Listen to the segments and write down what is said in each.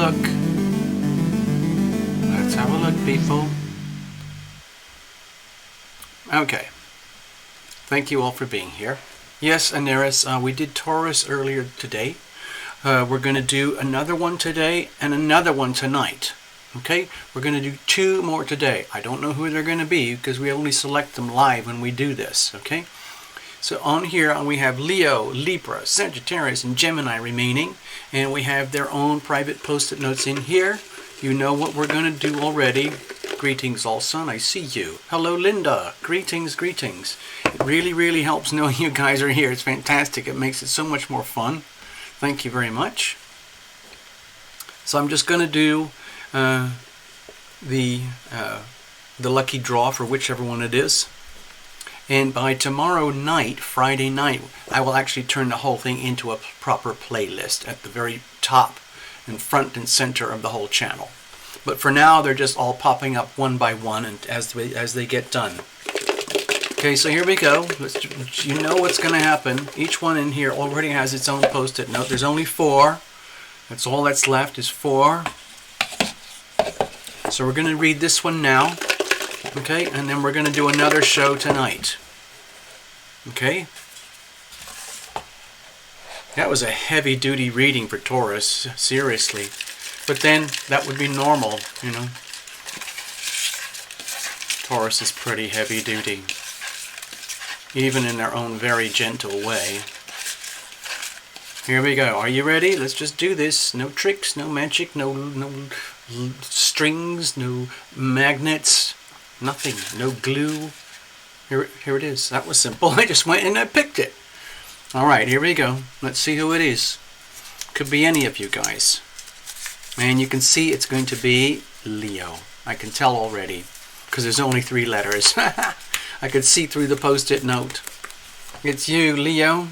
look. Let's have a look, people. Okay. Thank you all for being here. Yes, Aneris, we did Taurus earlier today. We're going to do another one today and another one tonight. Okay? We're going to do 2 more today. I don't know who they're going to be because we only select them live when we do this. Okay? So on here we have Leo, Libra, Sagittarius, and Gemini remaining. And we have their own private post-it notes in here. You know what we're going to do already. Greetings, Alson. I see you. Hello, Linda. Greetings, greetings. It really, really helps knowing you guys are here. It's fantastic. It makes it so much more fun. Thank you very much. So I'm just going to do the lucky draw for whichever one it is. And by tomorrow night, Friday night, I will actually turn the whole thing into a proper playlist at the very top and front and center of the whole channel. But for now, they're just all popping up one by one and as they get done. Okay, so here we go. You know what's going to happen. Each one in here already has its own post-it note. There's only 4. That's all that's left is 4. So we're going to read this one now. Okay, and then we're going to do another show tonight. Okay? That was a heavy-duty reading for Taurus, seriously. But then, that would be normal, you know. Taurus is pretty heavy-duty. Even in their own very gentle way. Here we go. Are you ready? Let's just do this. No tricks, no magic, no strings, no magnets, nothing. No glue. Here it is. That was simple. I just went and I picked it. Alright, here we go. Let's see who it is. Could be any of you guys. And you can see it's going to be Leo. I can tell already. Because there's only 3 letters. I could see through the post-it note. It's you, Leo.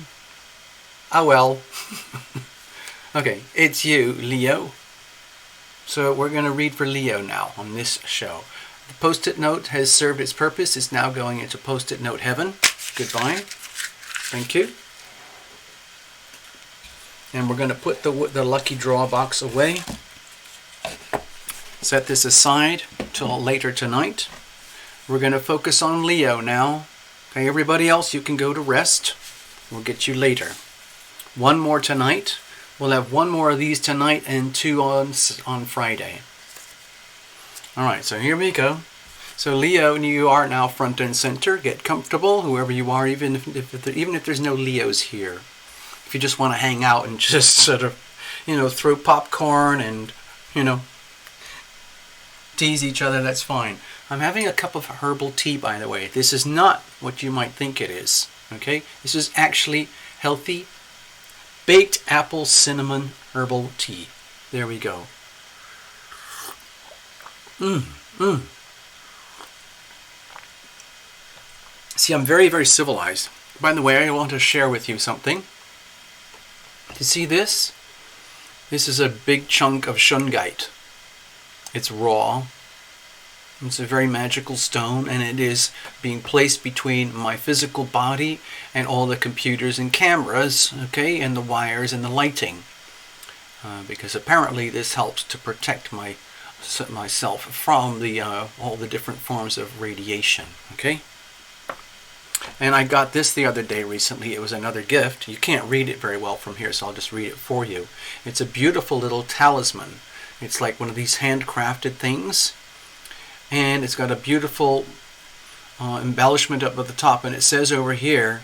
Oh well. Okay, it's you, Leo. So we're going to read for Leo now on this show. The post-it note has served its purpose. It's now going into post-it note heaven. Goodbye. Thank you. And we're going to put the lucky draw box away. Set this aside till later tonight. We're going to focus on Leo now. Okay, everybody else, you can go to rest. We'll get you later. 1 more tonight. We'll have 1 more of these tonight and 2 on Friday. Alright, so here we go. So Leo, you are now front and center. Get comfortable, whoever you are, even if there's no Leos here. If you just want to hang out and just sort of, you know, throw popcorn and, you know, tease each other, that's fine. I'm having a cup of herbal tea, by the way. This is not what you might think it is. Okay? This is actually healthy baked apple cinnamon herbal tea. There we go. See, I'm very, very civilized. By the way, I want to share with you something. You see this? This is a big chunk of shungite. It's raw. It's a very magical stone, and it is being placed between my physical body and all the computers and cameras, okay, and the wires and the lighting. Because apparently this helps to protect myself from all the different forms of radiation, okay? And I got this the other day recently. It was another gift. You can't read it very well from here, so I'll just read it for you. It's a beautiful little talisman. It's like one of these handcrafted things. And it's got a beautiful embellishment up at the top. And it says over here,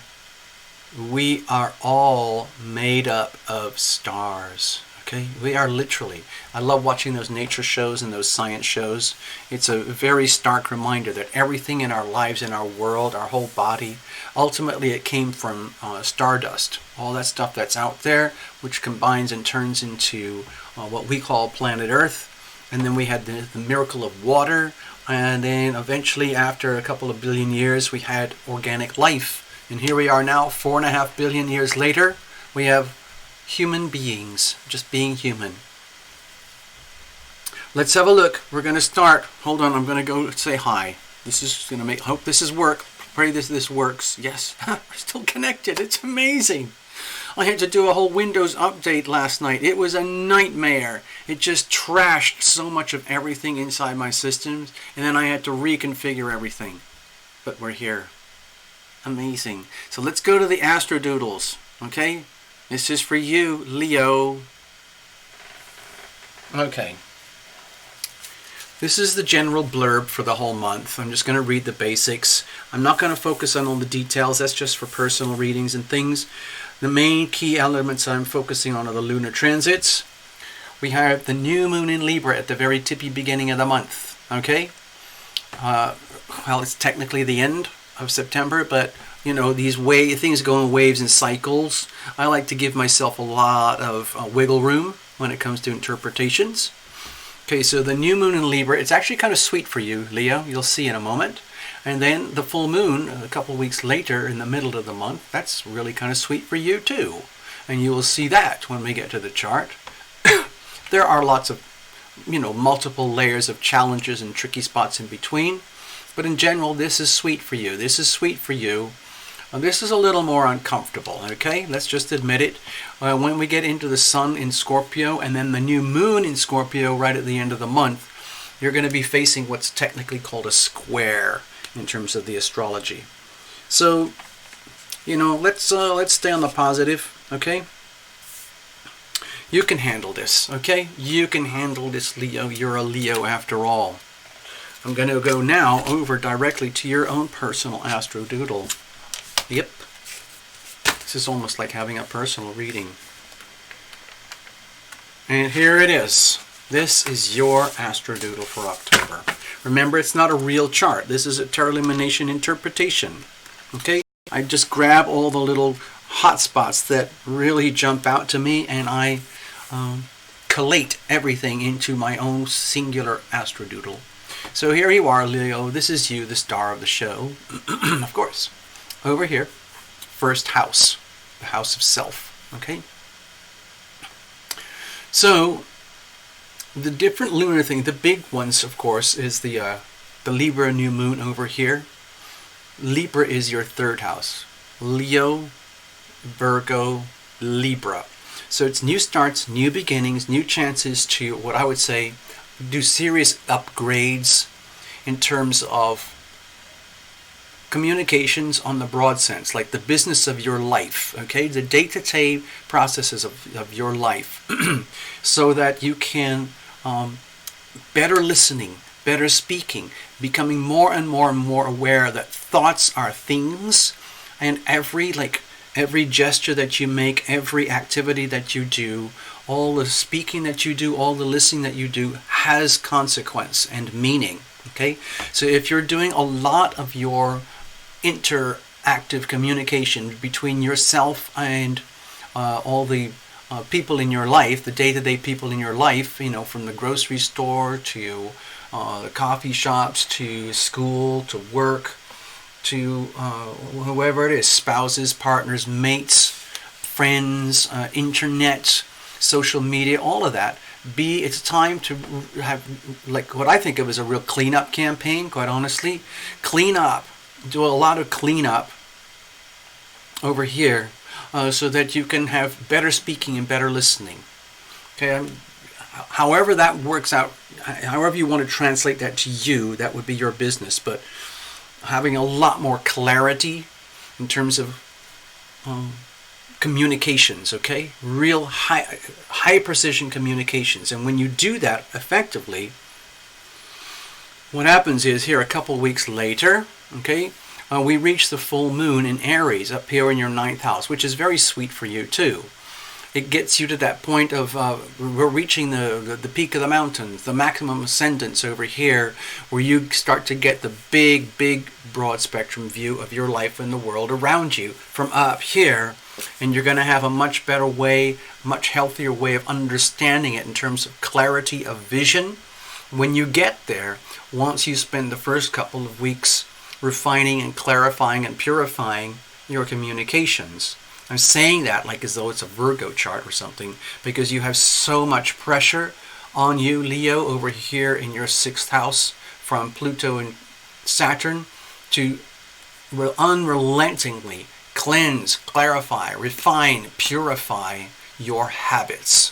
we are all made up of stars. Okay? We are literally. I love watching those nature shows and those science shows. It's a very stark reminder that everything in our lives, in our world, our whole body, ultimately it came from stardust. All that stuff that's out there, which combines and turns into what we call planet Earth. And then we had the miracle of water. And then eventually, after a couple of billion years, we had organic life. And here we are now, 4.5 billion years later. We have human beings, just being human. Let's have a look. We're going to start. Hold on, I'm going to go say hi. This is going to make, hope this is work. Pray this works. Yes, we're still connected. It's amazing. I had to do a whole Windows update last night. It was a nightmare. It just trashed so much of everything inside my systems, and then I had to reconfigure everything. But we're here. Amazing. So let's go to the Astrodoodles, okay? This is for you, Leo. Okay. This is the general blurb for the whole month. I'm just going to read the basics. I'm not going to focus on all the details. That's just for personal readings and things. The main key elements I'm focusing on are the lunar transits. We have the new moon in Libra at the very tippy beginning of the month. Okay? Well, it's technically the end of September, but you know, these things go in waves and cycles. I like to give myself a lot of wiggle room when it comes to interpretations. Okay, so the new moon in Libra, it's actually kind of sweet for you, Leo. You'll see in a moment. And then the full moon, a couple of weeks later in the middle of the month, that's really kind of sweet for you too. And you will see that when we get to the chart. There are lots of, multiple layers of challenges and tricky spots in between. But in general, this is sweet for you. This is sweet for you. This is a little more uncomfortable, okay? Let's just admit it. When we get into the sun in Scorpio and then the new moon in Scorpio right at the end of the month, you're going to be facing what's technically called a square in terms of the astrology. So, let's stay on the positive, okay? You can handle this, okay? You can handle this, Leo. You're a Leo after all. I'm going to go now over directly to your own personal Astrodoodle. Yep. This is almost like having a personal reading. And here it is. This is your Astrodoodle for October. Remember, it's not a real chart. This is a tarot illumination interpretation. Okay? I just grab all the little hot spots that really jump out to me, and I collate everything into my own singular Astrodoodle. So here you are, Leo. This is you, the star of the show. Of course. Over here, first house, the house of self, okay? So, the different lunar thing, the big ones, of course, is the Libra new moon over here. Libra is your third house. Leo, Virgo, Libra. So it's new starts, new beginnings, new chances to, what I would say, do serious upgrades in terms of communications on the broad sense, like the business of your life, okay? The day-to-day processes of your life, so that you can better listening, better speaking, becoming more and more and more aware that thoughts are things, and every gesture that you make, every activity that you do, all the speaking that you do, all the listening that you do has consequence and meaning, okay? So if you're doing a lot of your interactive communication between yourself and all the people in your life, the day-to-day people in your life, from the grocery store to the coffee shops to school to work to whoever it is, spouses, partners, mates, friends, internet, social media, all of that. It's time to have what I think of as a real cleanup campaign, quite honestly. Clean up. Do a lot of cleanup over here so that you can have better speaking and better listening. Okay, however that works out, however you want to translate that to you, that would be your business. But having a lot more clarity in terms of communications, okay? Real high precision communications. And when you do that effectively, what happens is here a couple weeks later, okay, we reach the full moon in Aries up here in your 9th house, which is very sweet for you too. It gets you to that point of we're reaching the peak of the mountains, the maximum ascendance over here, where you start to get the big broad spectrum view of your life and the world around you from up here, and you're going to have a much better way, much healthier way of understanding it in terms of clarity of vision. When you get there, once you spend the first couple of weeks refining and clarifying and purifying your communications. I'm saying that like as though it's a Virgo chart or something, because you have so much pressure on you, Leo, over here in your 6th house from Pluto and Saturn to unrelentingly cleanse, clarify, refine, purify your habits,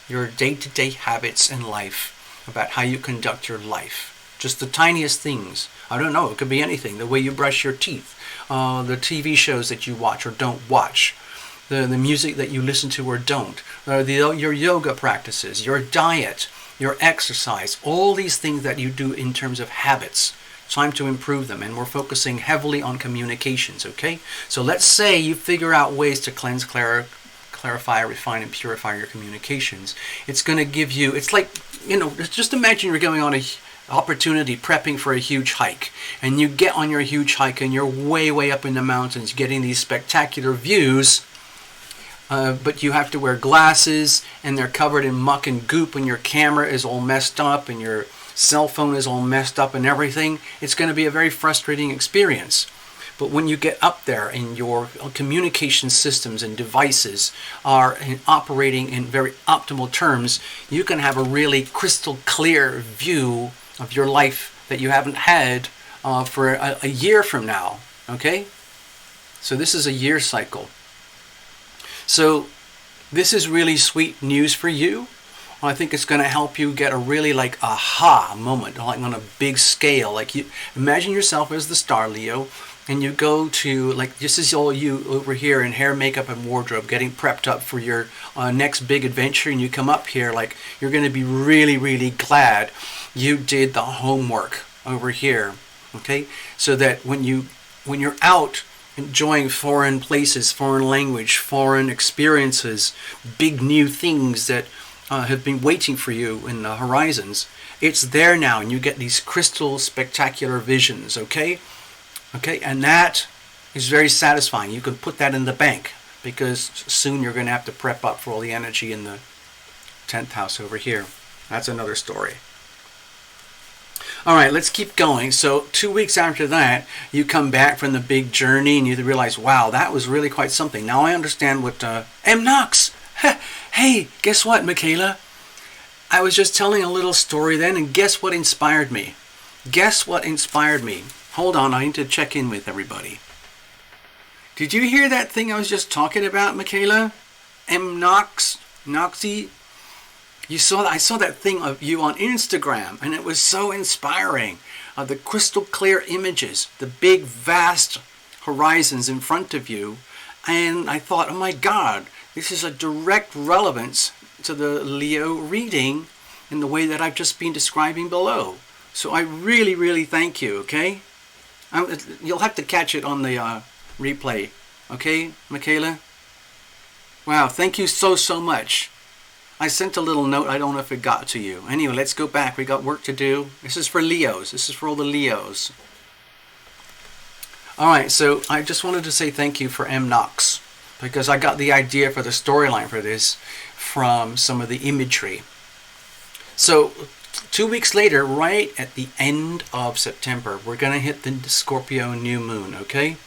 your day-to-day habits in life, about how you conduct your life. Just the tiniest things. I don't know, it could be anything. The way you brush your teeth, the TV shows that you watch or don't watch, the music that you listen to or don't, your yoga practices, your diet, your exercise, all these things that you do in terms of habits. Time to improve them, and we're focusing heavily on communications, okay? So let's say you figure out ways to cleanse, clarify, refine, and purify your communications. It's going to give you, it's like, just imagine you're going on a opportunity prepping for a huge hike, and you get on your huge hike and you're way up in the mountains getting these spectacular views, but you have to wear glasses and they're covered in muck and goop, and your camera is all messed up and your cell phone is all messed up and everything. It's going to be a very frustrating experience. But when you get up there and your communication systems and devices are operating in very optimal terms, you can have a really crystal clear view of your life that you haven't had for a year from now. Okay? So this is a year cycle. So this is really sweet news for you. I think it's going to help you get a really aha moment, like on a big scale. Like, you imagine yourself as the star, Leo, and you go to, this is all you over here in hair, makeup, and wardrobe, getting prepped up for your next big adventure, and you come up here you're going to be really glad you did the homework over here. Okay, so that when you're out enjoying foreign places, foreign language, foreign experiences, big new things that have been waiting for you in the horizons, it's there now, and you get these crystal spectacular visions. Okay, and that is very satisfying. You can put that in the bank, because soon you're going to have to prep up for all the energy in the 10th house over here. That's another story. All right, let's keep going. So 2 weeks after that, you come back from the big journey and you realize, wow, that was really quite something. Now I understand what M. Knox. Hey, guess what, Michaela? I was just telling a little story then, and guess what inspired me? Guess what inspired me? Hold on, I need to check in with everybody. Did you hear that thing I was just talking about, Michaela? M. Knox? Knoxy? I saw that thing of you on Instagram, and it was so inspiring. The crystal clear images, the big, vast horizons in front of you. And I thought, oh my God, this is a direct relevance to the Leo reading in the way that I've just been describing below. So I really thank you, okay? You'll have to catch it on the replay, okay, Michaela? Wow, thank you so much. I sent a little note. I don't know if it got to you. Anyway, let's go back. We got work to do. This is for Leos. This is for all the Leos. All right, so I just wanted to say thank you for M. Knox, because I got the idea for the storyline for this from some of the imagery. So 2 weeks later, right at the end of September, we're going to hit the Scorpio new moon, okay?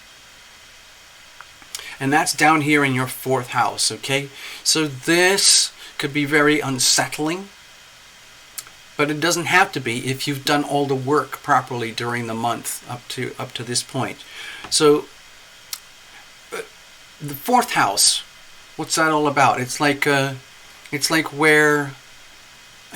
And that's down here in your 4th house, okay? So this could be very unsettling, but it doesn't have to be if you've done all the work properly during the month up to this point. So the 4th house, what's that all about? It's like where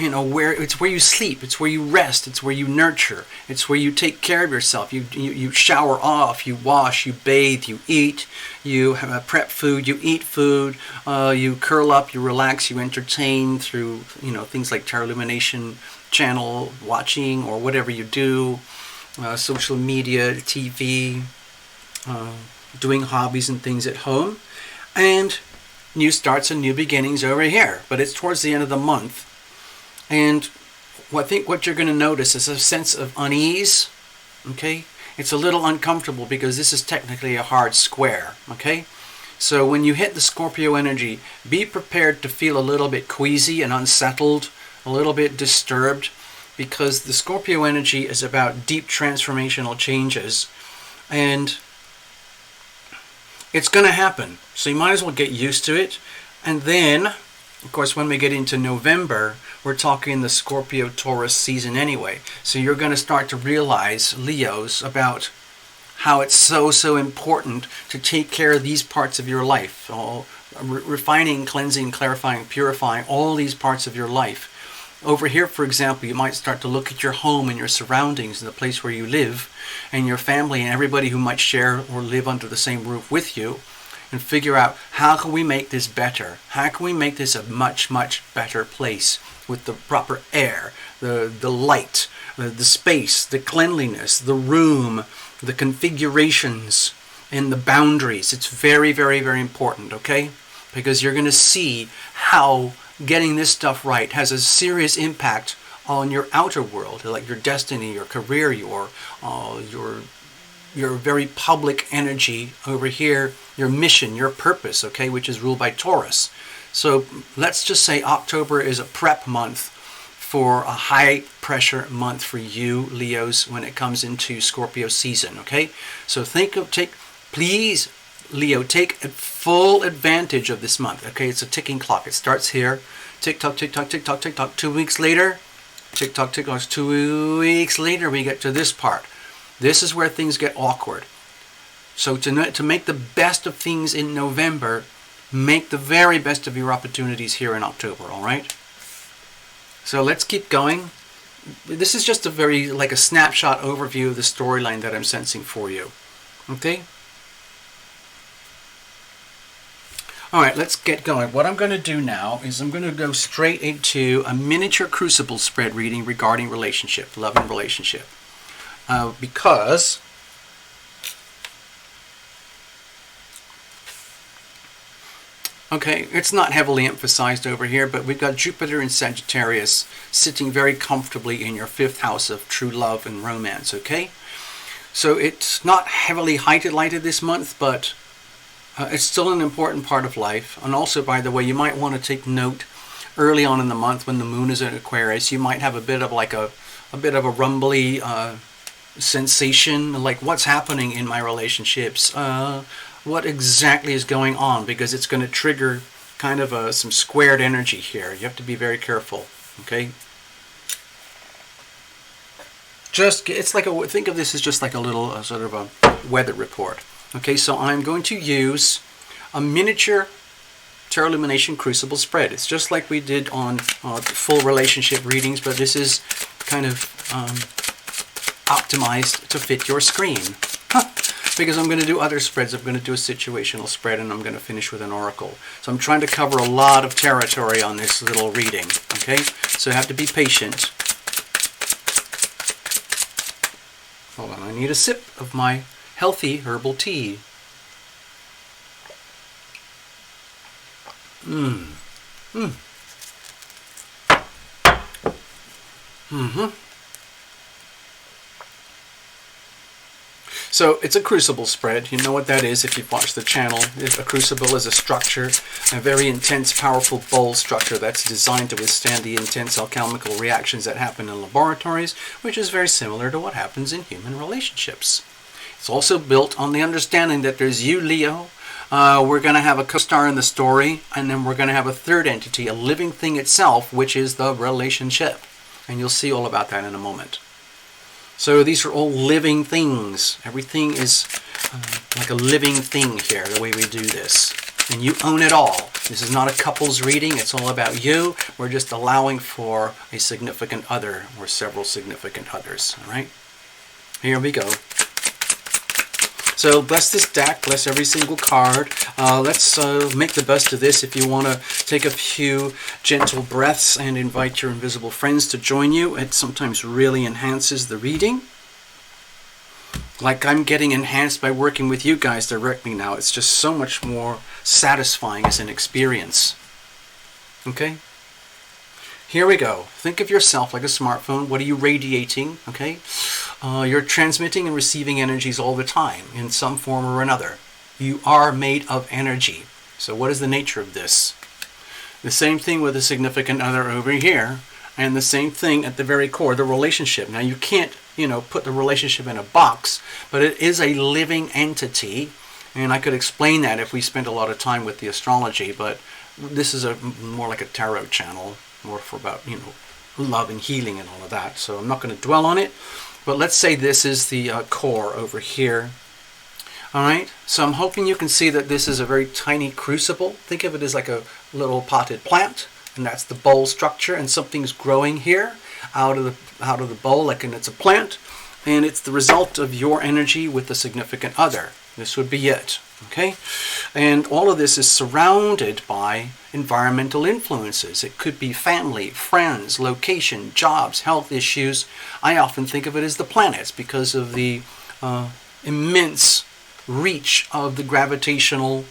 it's where you sleep, it's where you rest, it's where you nurture, it's where you take care of yourself. You shower off, you wash, you bathe, you eat, you prep food, you eat food, you curl up, you relax, you entertain through things like tarot Lumination channel watching or whatever you do, social media, TV, doing hobbies and things at home, and new starts and new beginnings over here. But it's towards the end of the month. And I think what you're going to notice is a sense of unease, okay? It's a little uncomfortable because this is technically a hard square, okay? So when you hit the Scorpio energy, be prepared to feel a little bit queasy and unsettled, a little bit disturbed, because the Scorpio energy is about deep transformational changes. And it's going to happen. So you might as well get used to it. And then, of course, when we get into November, we're talking the Scorpio-Taurus season anyway. So you're going to start to realize, Leos, about how it's so important to take care of these parts of your life. Refining, cleansing, clarifying, purifying, all these parts of your life. Over here, for example, you might start to look at your home and your surroundings and the place where you live and your family and everybody who might share or live under the same roof with you, and figure out, how can we make this better? How can we make this a much better place with the proper air, the light, the space, the cleanliness, the room, the configurations, and the boundaries. It's very important, okay? Because you're going to see how getting this stuff right has a serious impact on your outer world, like your destiny, your career, your very public energy over here, your mission, your purpose, okay, which is ruled by Taurus. So let's just say October is a prep month for a high pressure month for you, Leos, when it comes into Scorpio season, okay? So please, Leo, take full advantage of this month, okay? It's a ticking clock. It starts here. Tick tock, tick tock, tick tock, tick tock. 2 weeks later, tick tock, tick tock. 2 weeks later, we get to this part. This is where things get awkward. So to make the best of things in November, make the very best of your opportunities here in October, all right? So let's keep going. This is just like a snapshot overview of the storyline that I'm sensing for you, okay? All right, let's get going. What I'm going to do now is I'm going to go straight into a miniature crucible spread reading regarding relationship, love and relationship. Because okay, it's not heavily emphasized over here, but we've got Jupiter in Sagittarius sitting very comfortably in your 5th house of true love and romance, okay? So it's not heavily highlighted this month, but it's still an important part of life. And also, by the way, you might want to take note early on in the month when the moon is in Aquarius, you might have a bit of a rumbly sensation, like what's happening in my relationships, what exactly is going on, because it's going to trigger kind of some squared energy here. You have to be very careful, okay? Think of this as just like a little sort of a weather report. Okay, so I'm going to use a miniature Tarot Lumination Crucible spread. It's just like we did on full relationship readings, but this is kind of optimized to fit your screen. Because I'm going to do other spreads. I'm going to do a situational spread, and I'm going to finish with an oracle. So I'm trying to cover a lot of territory on this little reading. Okay, so you have to be patient. Hold on, I need a sip of my healthy herbal tea. So it's a crucible spread. You know what that is if you've watched the channel. A crucible is a structure, a very intense, powerful bowl structure that's designed to withstand the intense alchemical reactions that happen in laboratories, which is very similar to what happens in human relationships. It's also built on the understanding that there's you, Leo. We're going to have a co-star in the story, and then we're going to have a third entity, a living thing itself, which is the relationship. And you'll see all about that in a moment. So these are all living things. Everything is like a living thing here, the way we do this. And you own it all. This is not a couple's reading. It's all about you. We're just allowing for a significant other or several significant others. All right? Here we go. So bless this deck, bless every single card. Let's make the best of this. If you want to take a few gentle breaths and invite your invisible friends to join you, it sometimes really enhances the reading. Like I'm getting enhanced by working with you guys directly now. It's just so much more satisfying as an experience. Okay? Here we go. Think of yourself like a smartphone. What are you radiating? Okay? You're transmitting and receiving energies all the time in some form or another. You are made of energy. So what is the nature of this? The same thing with a significant other over here, and the same thing at the very core, the relationship. Now you can't, put the relationship in a box, but it is a living entity, and I could explain that if we spent a lot of time with the astrology, but this is more like a tarot channel, more for about, love and healing and all of that. So I'm not going to dwell on it. But let's say this is the core over here, All right, so I'm hoping you can see that this is a very tiny crucible. Think of it as like a little potted plant, and that's the bowl structure, and something's growing here out of the bowl, like, and it's a plant, and it's the result of your energy with a significant other. This would be it, okay? And all of this is surrounded by environmental influences. It could be family, friends, location, jobs, health issues. I often think of it as the planets because of the immense reach of the gravitational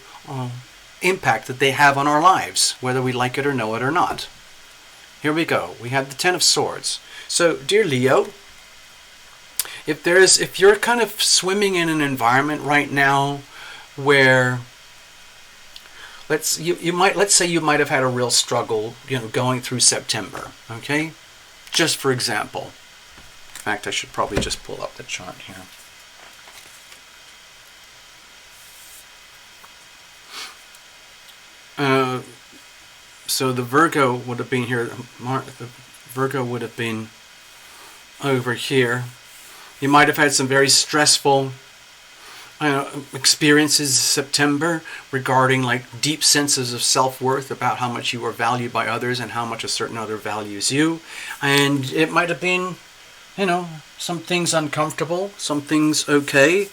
impact that they have on our lives, whether we like it or know it or not. Here we go. We have the Ten of Swords. So, dear Leo, if you're kind of swimming in an environment right now where let's say you might have had a real struggle, going through September, okay? Just for example. In fact, I should probably just pull up the chart here. So the Virgo would have been here. The Virgo would have been over here. You might have had some very stressful experiences in September regarding like deep senses of self-worth about how much you are valued by others and how much a certain other values you. And it might have been, some things uncomfortable, some things okay.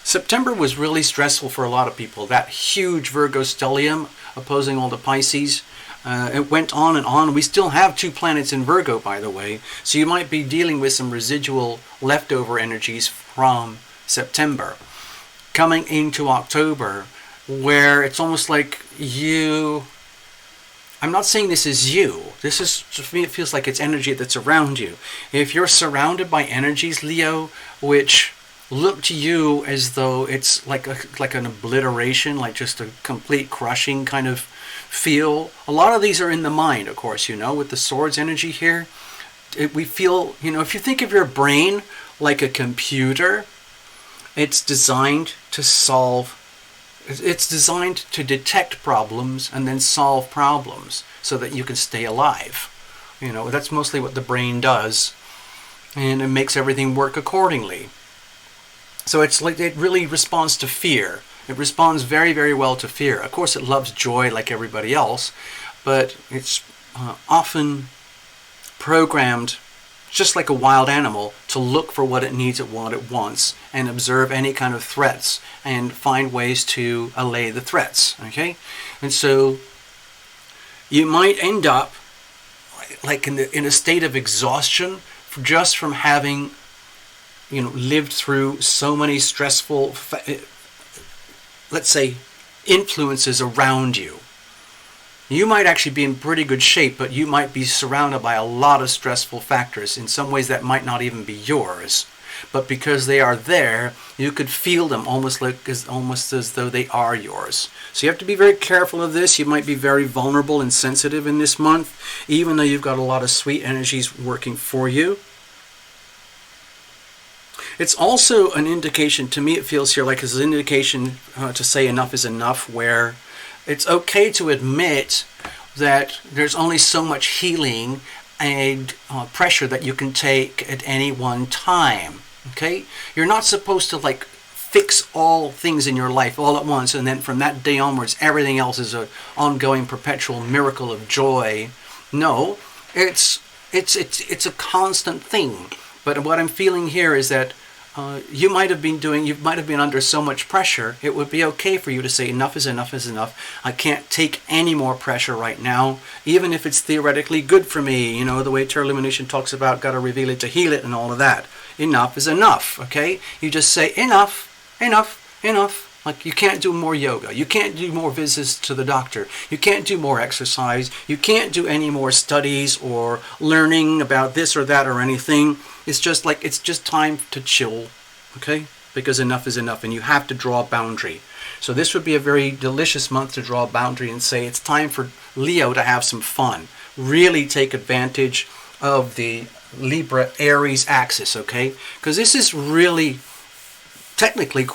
September was really stressful for a lot of people. That huge Virgo stellium opposing all the Pisces. It went on and on. We still have 2 planets in Virgo, by the way. So you might be dealing with some residual leftover energies from September. Coming into October, where it's almost like I'm not saying this is you. This is, for me, it feels like it's energy that's around you. If you're surrounded by energies, Leo, which look to you as though it's like an obliteration, like just a complete crushing kind of feel. A lot of these are in the mind, of course, with the swords energy here. We feel, if you think of your brain like a computer, it's designed to detect problems and then solve problems so that you can stay alive. That's mostly what the brain does, and it makes everything work accordingly. So it's like it really responds to fear. It responds very, very well to fear. Of course, it loves joy like everybody else, but it's often programmed, just like a wild animal, to look for what it needs and what it wants and observe any kind of threats and find ways to allay the threats, okay? And so you might end up like in a state of exhaustion just from having lived through so many stressful, let's say, influences around you. You might actually be in pretty good shape, but you might be surrounded by a lot of stressful factors. In some ways that might not even be yours. But because they are there, you could feel them almost as though they are yours. So you have to be very careful of this. You might be very vulnerable and sensitive in this month, even though you've got a lot of sweet energies working for you. It's also an indication, to me it feels here like it's an indication to say enough is enough, where it's okay to admit that there's only so much healing and pressure that you can take at any one time, okay? You're not supposed to like fix all things in your life all at once and then from that day onwards everything else is an ongoing perpetual miracle of joy. No, it's a constant thing. But what I'm feeling here is that you might have been under so much pressure, it would be okay for you to say enough is enough is enough. I can't take any more pressure right now, even if it's theoretically good for me. The way Tarot Lumination talks about got to reveal it to heal it and all of that. Enough is enough, okay? You just say enough, enough, enough. Like you can't do more yoga. You can't do more visits to the doctor. You can't do more exercise. You can't do any more studies or learning about this or that or anything. It's just time to chill, okay? Because enough is enough and you have to draw a boundary. So this would be a very delicious month to draw a boundary and say it's time for Leo to have some fun. Really take advantage of the Libra Aries axis, okay? Because this is really technically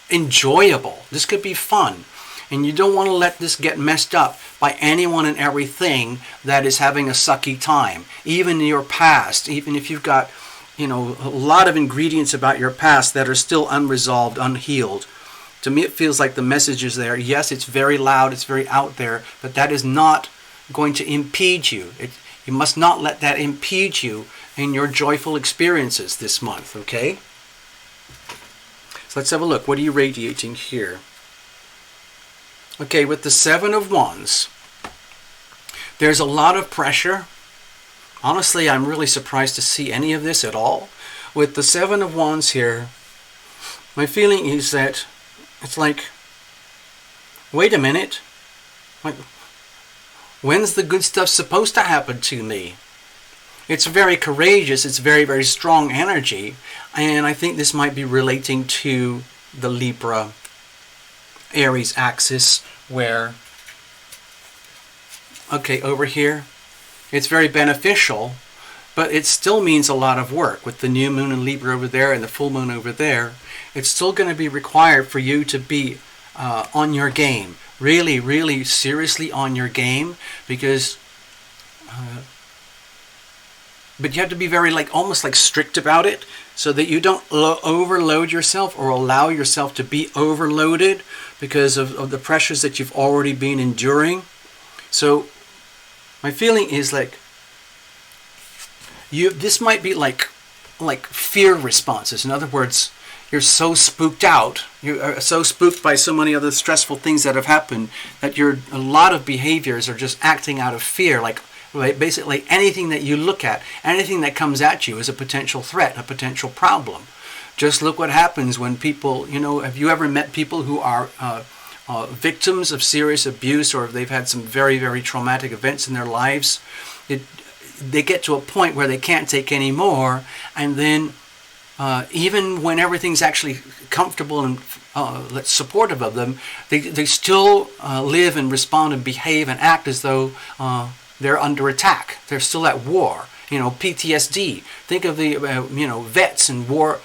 enjoyable. This could be fun. And you don't want to let this get messed up by anyone and everything that is having a sucky time. Even in your past, even if you've got, a lot of ingredients about your past that are still unresolved, unhealed. To me, it feels like the message is there. Yes, it's very loud, it's very out there, but that is not going to impede you. You must not let that impede you in your joyful experiences this month, okay? So let's have a look. What are you radiating here? Okay, with the Seven of Wands, there's a lot of pressure. Honestly, I'm really surprised to see any of this at all. With the Seven of Wands here, my feeling is that it's like, wait a minute, like, when's the good stuff supposed to happen to me? It's very courageous, it's very, very strong energy, and I think this might be relating to the Libra Aries axis where, okay, over here, it's very beneficial, but it still means a lot of work. With the new moon in Libra over there and the full moon over there, it's still going to be required for you to be on your game. Really, really seriously on your game, because but you have to be very almost strict about it, so that you don't overload yourself or allow yourself to be overloaded because of the pressures that you've already been enduring. So my feeling is this might be like fear responses. In other words, you're so spooked out, you are so spooked by so many other stressful things that have happened that a lot of behaviors are just acting out of fear. Basically anything that you look at, anything that comes at you is a potential threat, a potential problem. Just look what happens when people, have you ever met people who are victims of serious abuse, or if they've had some very, very traumatic events in their lives? They get to a point where they can't take any more, and then even when everything's actually comfortable and supportive of them, they still live and respond and behave and act as though they're under attack. They're still at war. PTSD. Think of the vets and war,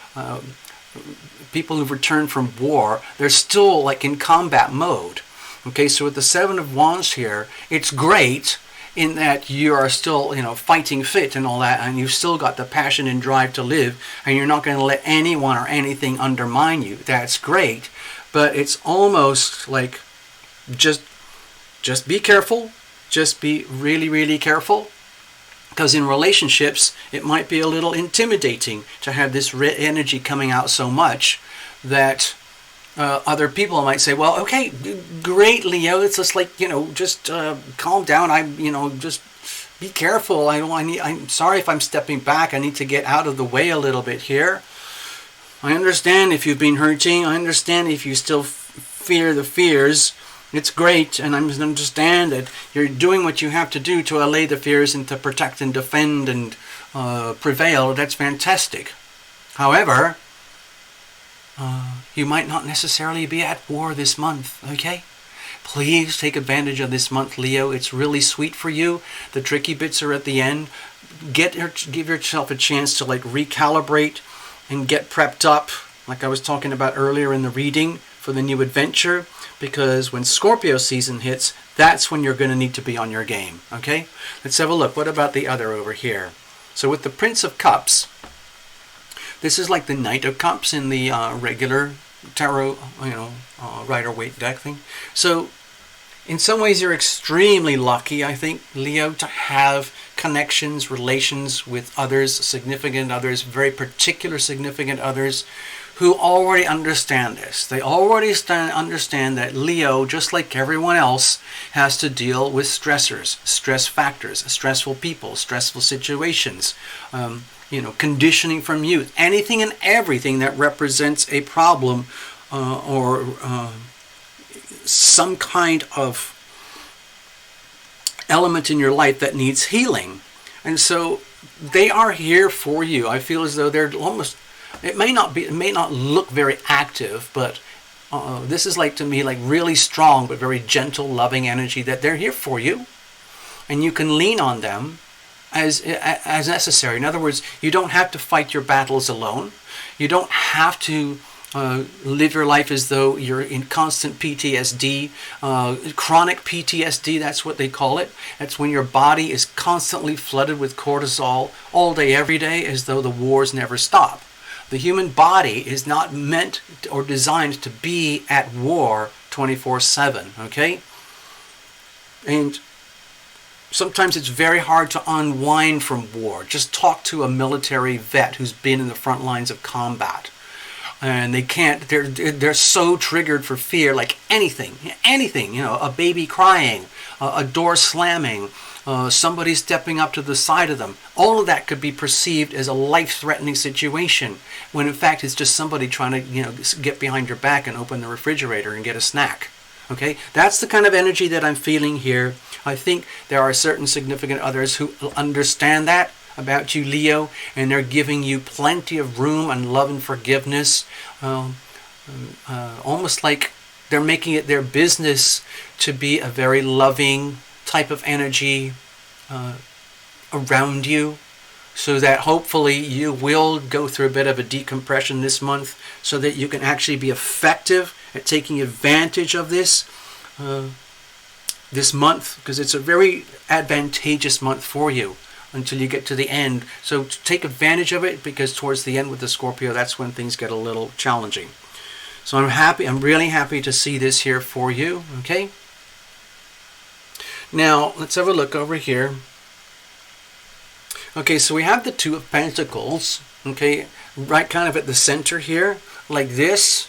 people who've returned from war. They're still in combat mode. Okay, so with the Seven of Wands here, it's great in that you are still fighting fit and all that, and you've still got the passion and drive to live, and you're not going to let anyone or anything undermine you. That's great, but it's almost like just be careful. Just be really, really careful, because in relationships it might be a little intimidating to have this energy coming out so much that other people might say, well, okay, great, Leo, it's just just calm down. Just be careful. I'm sorry if I'm stepping back. I need to get out of the way a little bit here. I understand if you've been hurting. I understand if you still fear the fears. It's great, and I understand that you're doing what you have to do to allay the fears and to protect and defend and prevail. That's fantastic. However, you might not necessarily be at war this month, okay? Please take advantage of this month, Leo. It's really sweet for you. The tricky bits are at the end. Give yourself a chance to recalibrate and get prepped up, like I was talking about earlier in the reading, for the new adventure. Because when Scorpio season hits, that's when you're going to need to be on your game, okay? Let's have a look. What about the other over here? So with the Prince of Cups, this is like the Knight of Cups in the regular tarot, Rider-Waite deck thing. So in some ways you're extremely lucky, I think, Leo, to have connections, relations with others, significant others, very particular significant others, who already understand this. They already understand that Leo, just like everyone else, has to deal with stressors, stress factors, stressful people, stressful situations, conditioning from youth, anything and everything that represents a problem or some kind of element in your life that needs healing. And so they are here for you. I feel as though they're almost, it may not look very active, but this is to me really strong but very gentle, loving energy, that they're here for you, and you can lean on them as necessary. In other words, you don't have to fight your battles alone. You don't have to live your life as though you're in constant PTSD, chronic PTSD, that's what they call it. That's when your body is constantly flooded with cortisol all day, every day, as though the wars never stop. The human body is not meant or designed to be at war 24/7, okay? And sometimes it's very hard to unwind from war. Just talk to a military vet who's been in the front lines of combat. And they can't, they're so triggered for fear, like anything, a baby crying, a door slamming, somebody stepping up to the side of them. All of that could be perceived as a life-threatening situation, when in fact it's just somebody trying to, get behind your back and open the refrigerator and get a snack. Okay, that's the kind of energy that I'm feeling here. I think there are certain significant others who understand that about you, Leo, and they're giving you plenty of room and love and forgiveness, almost like they're making it their business to be a very loving type of energy around you, so that hopefully you will go through a bit of a decompression this month, so that you can actually be effective at taking advantage of this month, because it's a very advantageous month for you until you get to the end. So take advantage of it, because towards the end with the Scorpio, that's when things get a little challenging. So I'm really happy to see this here for you, okay? Now, let's have a look over here. Okay, so we have the Two of Pentacles, okay, right kind of at the center here, like this.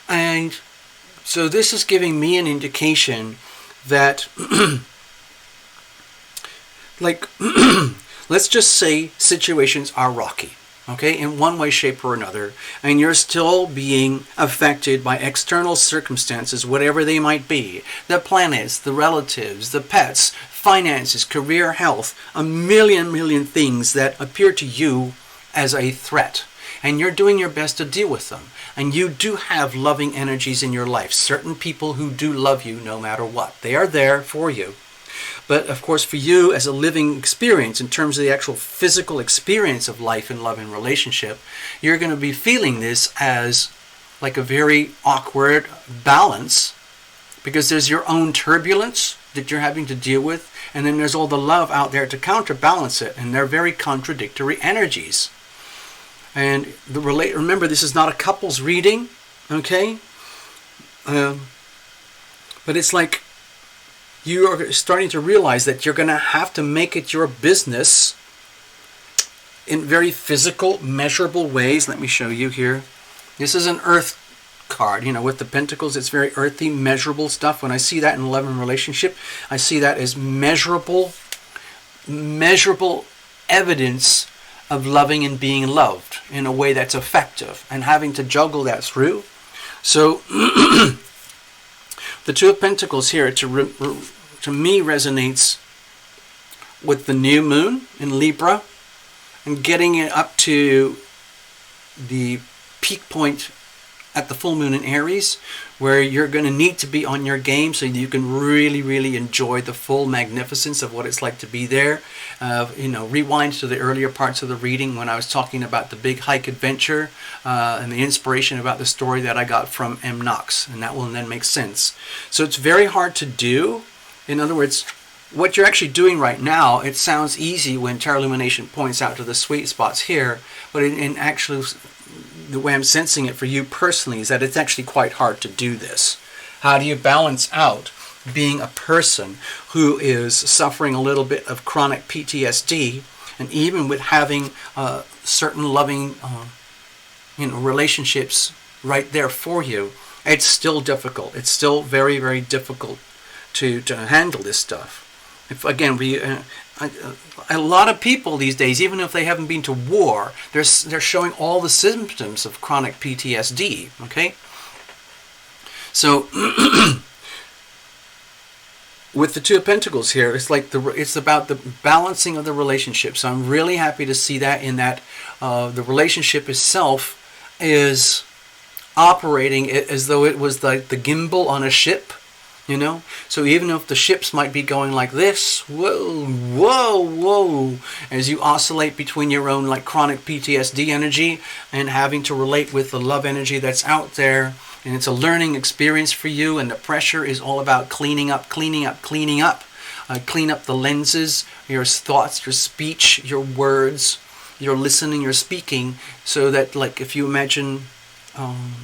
And so this is giving me an indication that like, let's just say situations are rocky, okay, in one way, shape, or another, and you're still being affected by external circumstances, whatever they might be, the planets, the relatives, the pets, finances, career, health, a million things that appear to you as a threat, and you're doing your best to deal with them. And you do have loving energies in your life, certain people who do love you no matter what. They are there for you. But of course, for you as a living experience, in terms of the actual physical experience of life and love and relationship, you're going to be feeling this as like a very awkward balance, because there's your own turbulence that you're having to deal with, and then there's all the love out there to counterbalance it, and they're very contradictory energies. And remember, this is not a couples reading, okay? But it's like you are starting to realize that you're going to have to make it your business in very physical, measurable ways. Let me show you here. This is an earth card, with the pentacles. It's very earthy, measurable stuff. When I see that in love and relationship, I see that as measurable evidence of loving and being loved in a way that's effective, and having to juggle that through. So the Two of Pentacles here to me resonates with the new moon in Libra, and getting it up to the peak point at the full moon in Aries, where you're going to need to be on your game so you can really enjoy the full magnificence of what it's like to be there. Rewind to the earlier parts of the reading when I was talking about the big hike adventure and the inspiration about the story that I got from M. Knox, and that will then make sense. So it's very hard to do. In other words, what you're actually doing right now, it sounds easy when Tarot Lumination points out to the sweet spots here, but in actually, the way I'm sensing it for you personally is that it's actually quite hard to do this. How do you balance out being a person who is suffering a little bit of chronic PTSD, and even with having certain loving relationships right there for you? It's still difficult. It's still very difficult to handle this stuff. If again, a lot of people these days, even if they haven't been to war, they're showing all the symptoms of chronic PTSD. Okay, so with the Two of Pentacles here, it's about the balancing of the relationship. So I'm really happy to see that in that the relationship itself is operating as though it was like the gimbal on a ship. You know? So even if the ships might be going like this, whoa, whoa, whoa, as you oscillate between your own like chronic PTSD energy and having to relate with the love energy that's out there, and it's a learning experience for you, and the pressure is all about cleaning up, cleaning up, cleaning up. Clean up the lenses, your thoughts, your speech, your words, your listening, your speaking, so that like if you imagine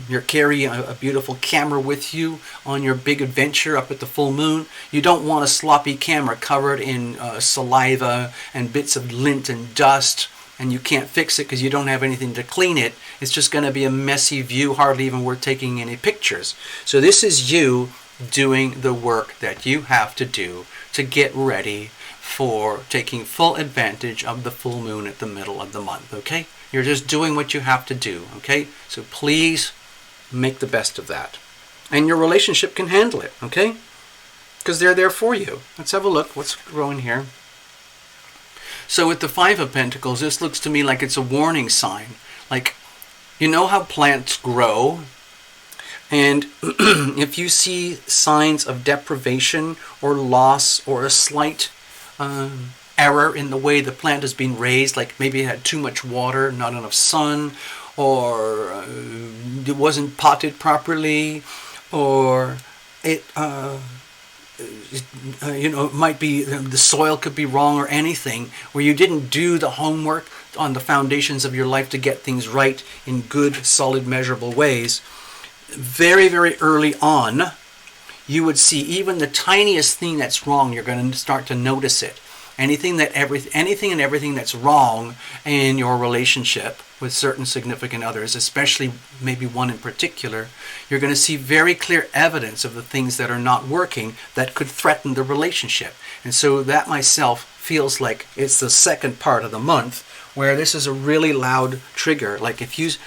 you're carrying a beautiful camera with you on your big adventure up at the full moon. You don't want a sloppy camera covered in saliva and bits of lint and dust, and you can't fix it because you don't have anything to clean it. It's just going to be a messy view, hardly even worth taking any pictures. So this is you doing the work that you have to do to get ready for taking full advantage of the full moon at the middle of the month, okay? You're just doing what you have to do, okay? So please make the best of that. And your relationship can handle it, okay? Because they're there for you. Let's have a look what's growing here. So with the Five of Pentacles, this looks to me like it's a warning sign. Like, you know how plants grow? And if you see signs of deprivation or loss or a slight error in the way the plant has been raised, like maybe it had too much water, not enough sun, or it wasn't potted properly, or it might be the soil could be wrong or anything, where you didn't do the homework on the foundations of your life to get things right in good, solid, measurable ways. Very, very early on, you would see even the tiniest thing that's wrong, you're going to start to notice it. Anything and everything that's wrong in your relationship with certain significant others, especially maybe one in particular, you're going to see very clear evidence of the things that are not working that could threaten the relationship. And so that myself feels like it's the second part of the month where this is a really loud trigger. Like it's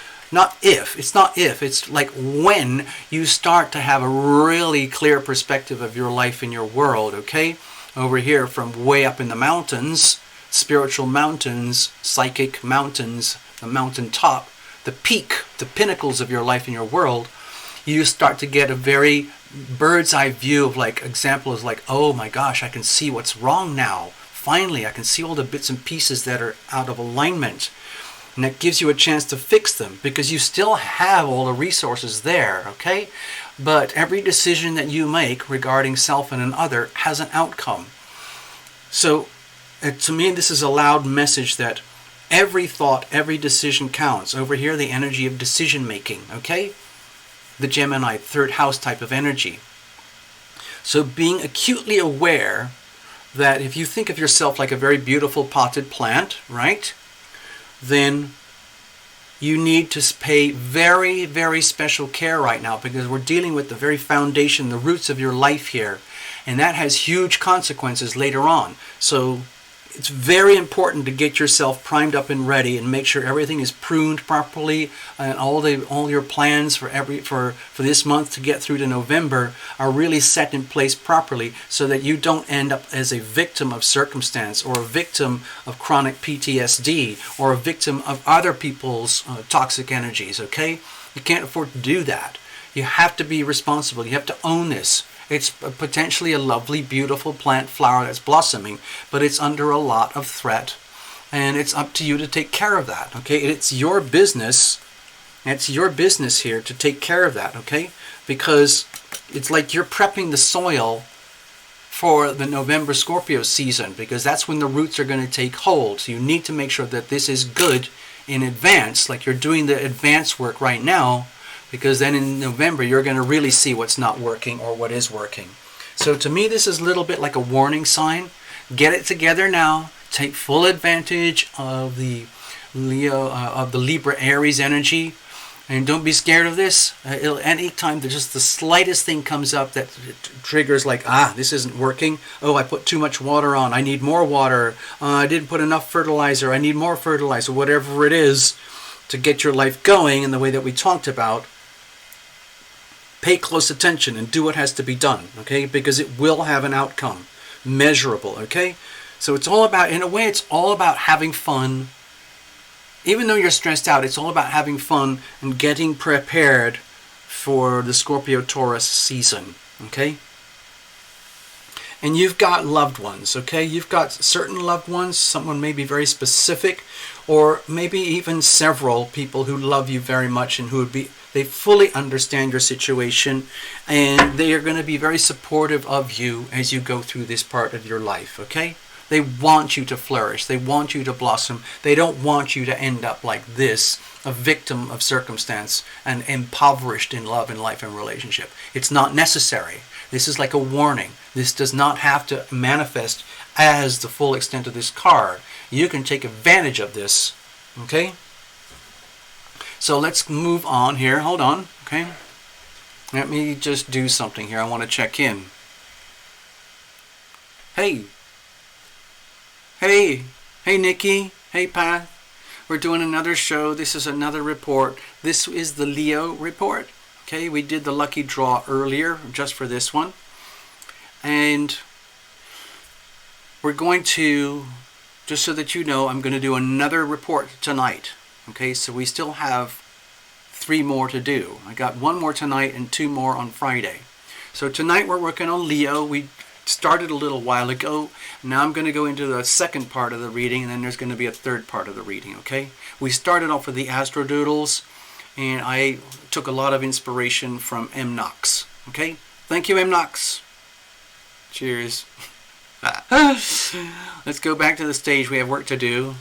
like when you start to have a really clear perspective of your life and your world, okay? Over here from way up in the mountains, spiritual mountains, psychic mountains, the mountain top, the peak, the pinnacles of your life and your world, you start to get a very bird's eye view of like examples like, oh my gosh, I can see what's wrong now. Finally, I can see all the bits and pieces that are out of alignment. And that gives you a chance to fix them because you still have all the resources there, okay? But every decision that you make regarding self and another has an outcome. So to me, this is a loud message that every thought, every decision counts. Over here, the energy of decision making, okay? The Gemini, third house type of energy. So being acutely aware that if you think of yourself like a very beautiful potted plant, right? Then you need to pay very, very special care right now because we're dealing with the very foundation, the roots of your life here. And that has huge consequences later on. So it's very important to get yourself primed up and ready and make sure everything is pruned properly and all your plans for this month to get through to November are really set in place properly so that you don't end up as a victim of circumstance or a victim of chronic PTSD or a victim of other people's toxic energies, okay? You can't afford to do that. You have to be responsible. You have to own this. It's potentially a lovely, beautiful plant flower that's blossoming, but it's under a lot of threat, and it's up to you to take care of that, okay? It's your business. It's your business here to take care of that, okay? Because it's like you're prepping the soil for the November Scorpio season, because that's when the roots are going to take hold. So you need to make sure that this is good in advance, like you're doing the advance work right now, because then in November you're going to really see what's not working or what is working. So to me, this is a little bit like a warning sign. Get it together now. Take full advantage of the Libra Aries energy, and don't be scared of this. Anytime there's just the slightest thing comes up that triggers like, this isn't working. Oh, I put too much water on. I need more water. I didn't put enough fertilizer. I need more fertilizer. Whatever it is to get your life going in the way that we talked about. Pay close attention and do what has to be done, okay? Because it will have an outcome, measurable, okay? So it's all about, in a way, it's all about having fun. Even though you're stressed out, it's all about having fun and getting prepared for the Scorpio-Taurus season, okay? And you've got loved ones, okay? You've got certain loved ones, someone maybe very specific, or maybe even several people who love you very much and they fully understand your situation, and they are going to be very supportive of you as you go through this part of your life, okay? They want you to flourish. They want you to blossom. They don't want you to end up like this, a victim of circumstance and impoverished in love and life and relationship. It's not necessary. This is like a warning. This does not have to manifest as the full extent of this card. You can take advantage of this, okay? So let's move on here. Hold on, okay? Let me just do something here. I want to check in. Hey, Nikki. Hey, Pat. We're doing another show. This is another report. This is the Leo report. Okay, we did the lucky draw earlier just for this one. And we're going to, just so that you know, I'm going to do another report tonight. Okay, so we still have 3 more to do. I got 1 more tonight and 2 more on Friday. So tonight we're working on Leo. We started a little while ago. Now I'm going to go into the second part of the reading, and then there's going to be a third part of the reading, okay? We started off with the Astrodoodles, and I took a lot of inspiration from M. Knox, okay? Thank you, M. Knox. Cheers. Let's go back to the stage. We have work to do.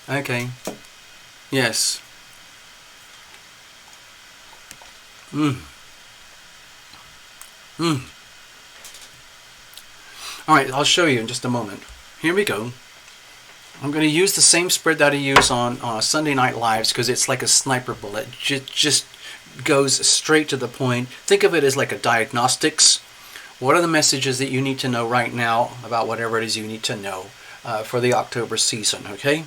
Okay. Yes. Alright, I'll show you in just a moment. Here we go. I'm going to use the same spread that I use on Sunday Night Lives because it's like a sniper bullet. Just goes straight to the point. Think of it as like a diagnostics. What are the messages that you need to know right now about whatever it is you need to know for the October season, okay?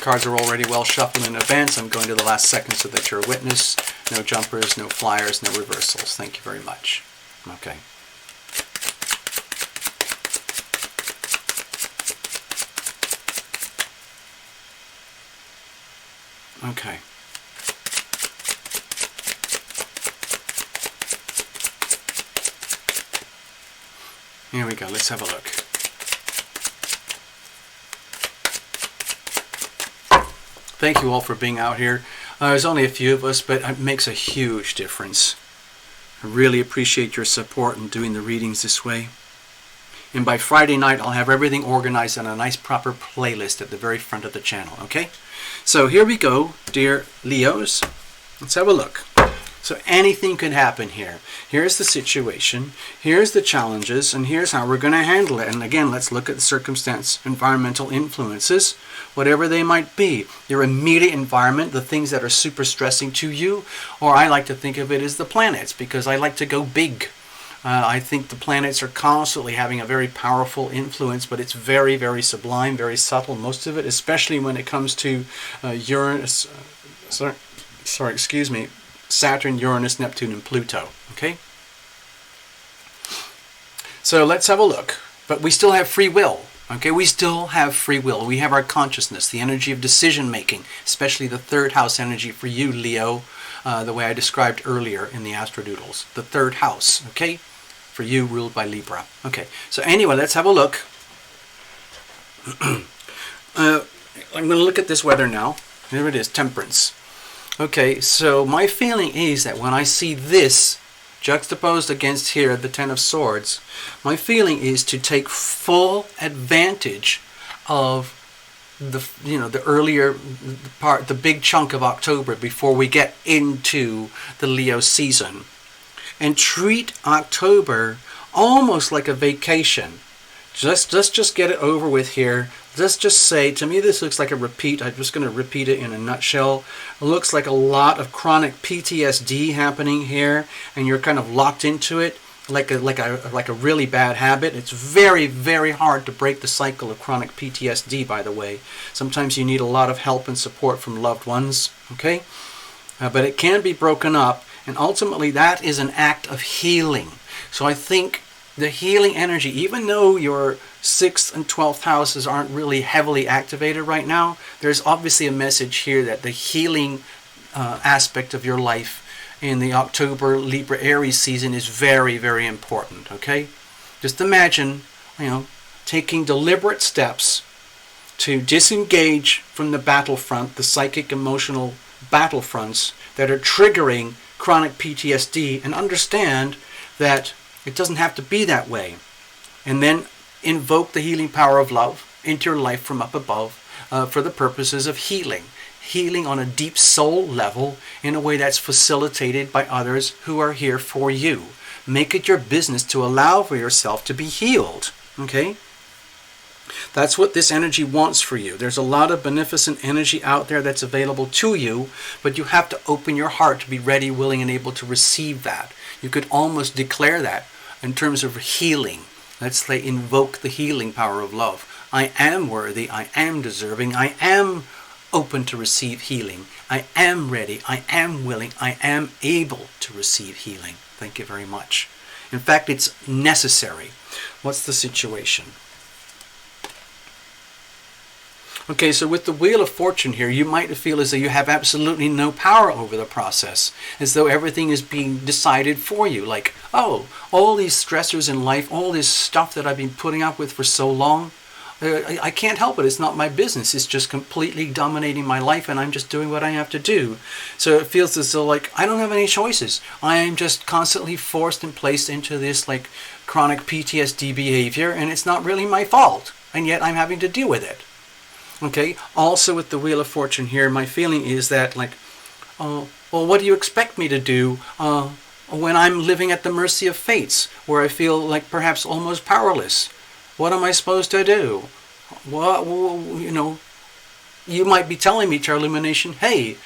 Cards are already well shuffled in advance. I'm going to the last second so that you're a witness. No jumpers, no flyers, no reversals. Thank you very much. Okay. Okay. Here we go. Let's have a look. Thank you all for being out here. There's only a few of us, but it makes a huge difference. I really appreciate your support in doing the readings this way. And by Friday night, I'll have everything organized on a nice proper playlist at the very front of the channel, okay? So here we go, dear Leos. Let's have a look. So anything could happen here. Here's the situation, here's the challenges, and here's how we're going to handle it. And again, let's look at the circumstance, environmental influences, whatever they might be. Your immediate environment, the things that are super stressing to you, or I like to think of it as the planets, because I like to go big. I think the planets are constantly having a very powerful influence, but it's very, very sublime, very subtle, most of it, especially when it comes to Uranus, Saturn, Uranus, Neptune, and Pluto. Okay? So let's have a look. But we still have free will. Okay? We still have free will. We have our consciousness, the energy of decision making, especially the third house energy for you, Leo, the way I described earlier in the Astrodoodles. The third house, okay? For you, ruled by Libra. Okay, so anyway, let's have a look. I'm going to look at this weather now. Here it is, Temperance. Okay, so my feeling is that when I see this juxtaposed against here, the Ten of Swords, my feeling is to take full advantage of the earlier part, the big chunk of October before we get into the Leo season, and treat October almost like a vacation. Let's just get it over with here. Let's just say, to me this looks like a repeat. I'm just going to repeat it in a nutshell. It looks like a lot of chronic PTSD happening here, and you're kind of locked into it like a really bad habit. It's very, very hard to break the cycle of chronic PTSD, by the way. Sometimes you need a lot of help and support from loved ones, okay? But it can be broken up, and ultimately that is an act of healing. So I think the healing energy, even though your 6th and 12th houses aren't really heavily activated right now, there's obviously a message here that the healing aspect of your life in the October Libra Aries season is very, very important, okay? Just imagine, taking deliberate steps to disengage from the battlefront, the psychic emotional battlefronts that are triggering chronic PTSD, and understand that it doesn't have to be that way. And then invoke the healing power of love into your life from up above for the purposes of healing. Healing on a deep soul level in a way that's facilitated by others who are here for you. Make it your business to allow for yourself to be healed. Okay? That's what this energy wants for you. There's a lot of beneficent energy out there that's available to you, but you have to open your heart to be ready, willing, and able to receive that. You could almost declare that in terms of healing. Let's say invoke the healing power of love. I am worthy, I am deserving, I am open to receive healing. I am ready, I am willing, I am able to receive healing. Thank you very much. In fact, it's necessary. What's the situation? Okay, so with the Wheel of Fortune here, you might feel as though you have absolutely no power over the process, as though everything is being decided for you. Like, oh, all these stressors in life, all this stuff that I've been putting up with for so long, I can't help it. It's not my business. It's just completely dominating my life, and I'm just doing what I have to do. So it feels as though, like, I don't have any choices. I am just constantly forced and placed into this, like, chronic PTSD behavior, and it's not really my fault, and yet I'm having to deal with it. Okay, also with the Wheel of Fortune here, my feeling is that, like, well, what do you expect me to do when I'm living at the mercy of fates, where I feel like perhaps almost powerless? What am I supposed to do? Well, you might be telling me, Char Lumination, hey,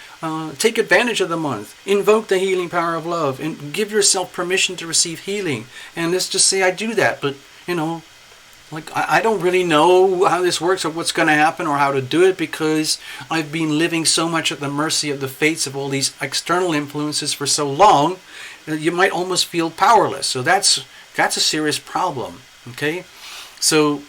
take advantage of the month, invoke the healing power of love, and give yourself permission to receive healing. And let's just say I do that, but, like, I don't really know how this works or what's going to happen or how to do it, because I've been living so much at the mercy of the fates of all these external influences for so long that you might almost feel powerless. So that's a serious problem, okay? So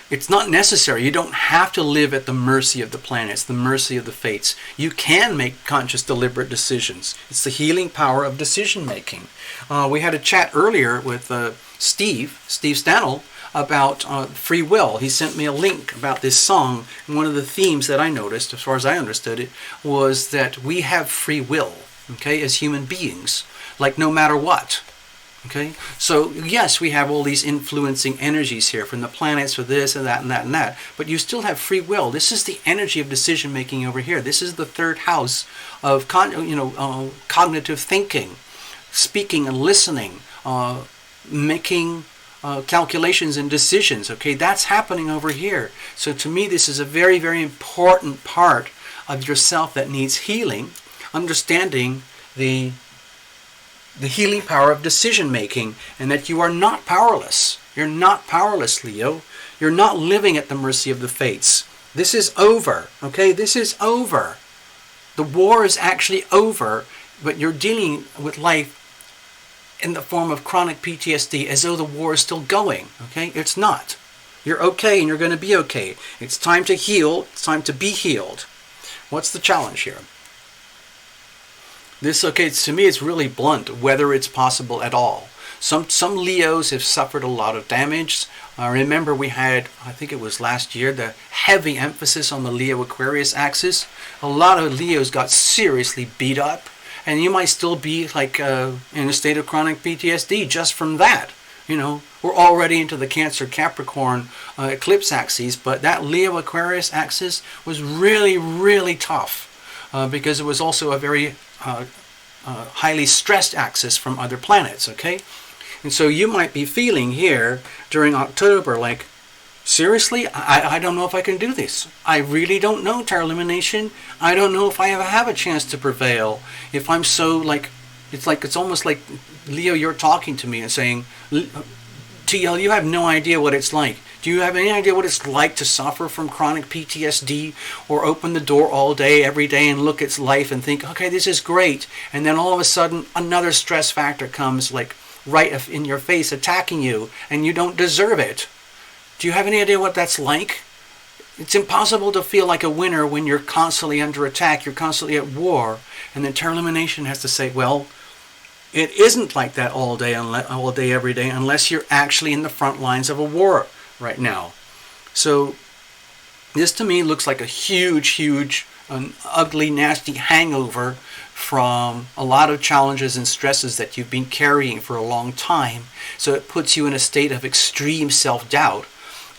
it's not necessary. You don't have to live at the mercy of the planets, the mercy of the fates. You can make conscious, deliberate decisions. It's the healing power of decision making. We had a chat earlier with Steve Stanel, about free will. He sent me a link about this song, and one of the themes that I noticed, as far as I understood it, was that we have free will, okay, as human beings, like no matter what. Okay, so yes, we have all these influencing energies here from the planets for this and that and that and that, but you still have free will. This is the energy of decision making over here. This is the third house of cognitive thinking, speaking and listening, making calculations and decisions. Okay, that's happening over here. So to me, this is a very, very important part of yourself that needs healing, understanding the healing power of decision making, and that you are not powerless. You're not powerless, Leo. You're not living at the mercy of the fates. This is over, okay? This is over. The war is actually over, but you're dealing with life in the form of chronic PTSD as though the war is still going, okay? It's not. You're okay, and you're going to be okay. It's time to heal. It's time to be healed. What's the challenge here? This, okay, to me, it's really blunt, whether it's possible at all. Some Leos have suffered a lot of damage. Remember, we had, I think it was last year, the heavy emphasis on the Leo-Aquarius axis. A lot of Leos got seriously beat up, and you might still be like in a state of chronic PTSD just from that. We're already into the Cancer-Capricorn eclipse axes, but that Leo-Aquarius axis was really, really tough because it was also a very highly stressed axis from other planets, okay? And so you might be feeling here during October like, seriously, I don't know if I can do this. I really don't know, Terra Illumination. I don't know if I ever have a chance to prevail. If I'm so it's almost like, Leo, you're talking to me and saying, TL, you have no idea what it's like. Do you have any idea what it's like to suffer from chronic PTSD, or open the door all day, every day, and look at life and think, okay, this is great, and then all of a sudden another stress factor comes like right in your face attacking you, and you don't deserve it? Do you have any idea what that's like? It's impossible to feel like a winner when you're constantly under attack, you're constantly at war. And then Terra Lumination has to say, well, it isn't like that all day, every day, unless you're actually in the front lines of a war right now. So this to me looks like a huge, an ugly, nasty hangover from a lot of challenges and stresses that you've been carrying for a long time. So it puts you in a state of extreme self-doubt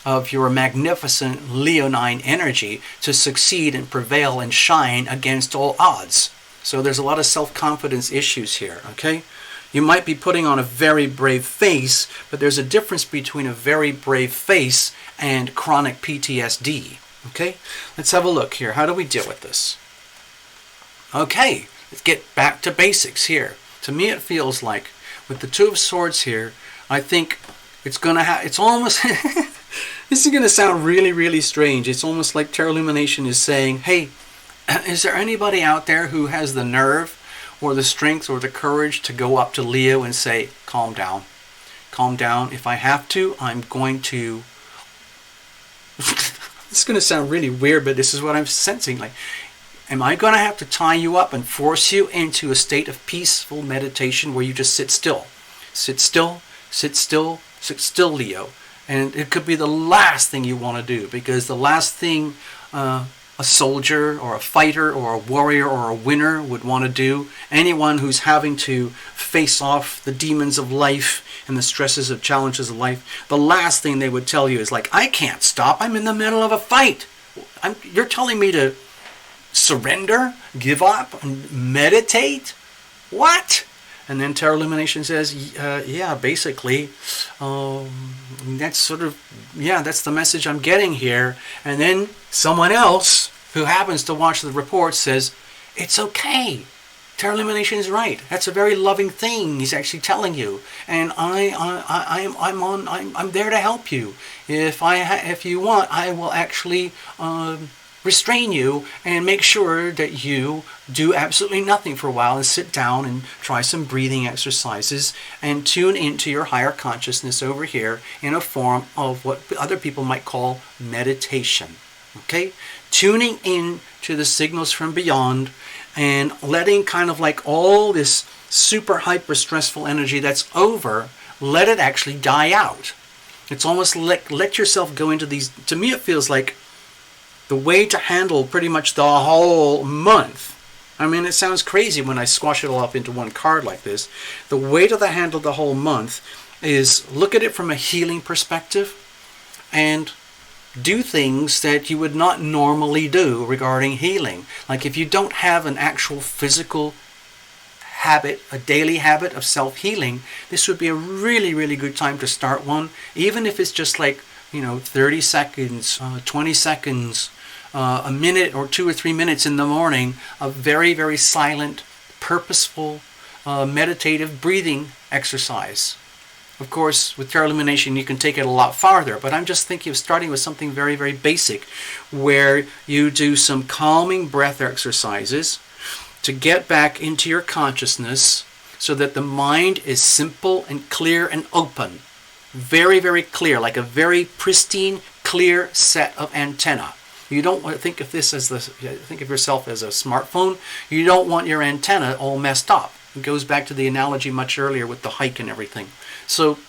of your magnificent leonine energy to succeed and prevail and shine against all odds. So there's a lot of self-confidence issues here, okay? You might be putting on a very brave face, but there's a difference between a very brave face and chronic PTSD, okay? Let's have a look here. How do we deal with this? Okay, let's get back to basics here. To me, it feels like with the Two of Swords here, I think it's almost... This is going to sound really strange. It's almost like Terra Lumination is saying, hey, is there anybody out there who has the nerve or the strength or the courage to go up to Leo and say, calm down. Calm down. If I have to, I'm going to... It's going to sound really weird, but this is what I'm sensing. Like, am I going to have to tie you up and force you into a state of peaceful meditation where you just sit still? Sit still, sit still, sit still, Leo. And it could be the last thing you want to do, because the last thing a soldier or a fighter or a warrior or a winner would want to do, anyone who's having to face off the demons of life and the stresses of challenges of life, the last thing they would tell you is like, I can't stop, I'm in the middle of a fight. You're telling me to surrender, give up, and meditate? What? And then Terra Lumination says, yeah, basically, that's sort of, yeah, that's the message I'm getting here. And then someone else who happens to watch the report says, it's okay. Terra Lumination is right. That's a very loving thing he's actually telling you. And I'm there to help you. If you want, I will actually restrain you and make sure that you do absolutely nothing for a while and sit down and try some breathing exercises and tune into your higher consciousness over here in a form of what other people might call meditation. Okay? Tuning in to the signals from beyond and letting kind of like all this super hyper stressful energy that's over, let it actually die out. It's almost like let yourself go into these, to me it feels like the way to handle pretty much the whole month. I mean, it sounds crazy when I squash it all up into one card like this. The way to handle the whole month is look at it from a healing perspective and do things that you would not normally do regarding healing. Like if you don't have an actual physical habit, a daily habit of self-healing, this would be a really good time to start one, even if it's just like, 30 seconds, 20 seconds, a minute or 2 or 3 minutes in the morning of very silent, purposeful, meditative breathing exercise. Of course, with Terra Lumination, you can take it a lot farther, but I'm just thinking of starting with something very basic, where you do some calming breath exercises to get back into your consciousness so that the mind is simple and clear and open. Very clear, like a very pristine, clear set of antenna. You don't want to think of yourself as a smartphone. You don't want your antenna all messed up. It goes back to the analogy much earlier with the hike and everything. So